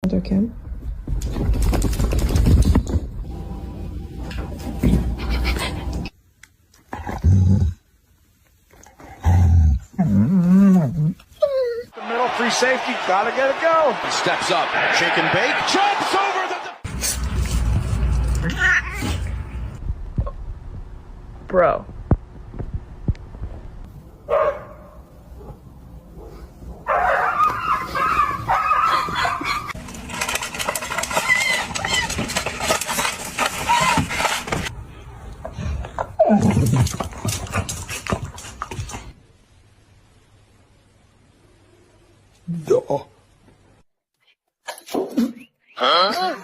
Kim. The middle, free safety, gotta get it go. He steps up, shake and bake, jumps over the... Bro. Huh?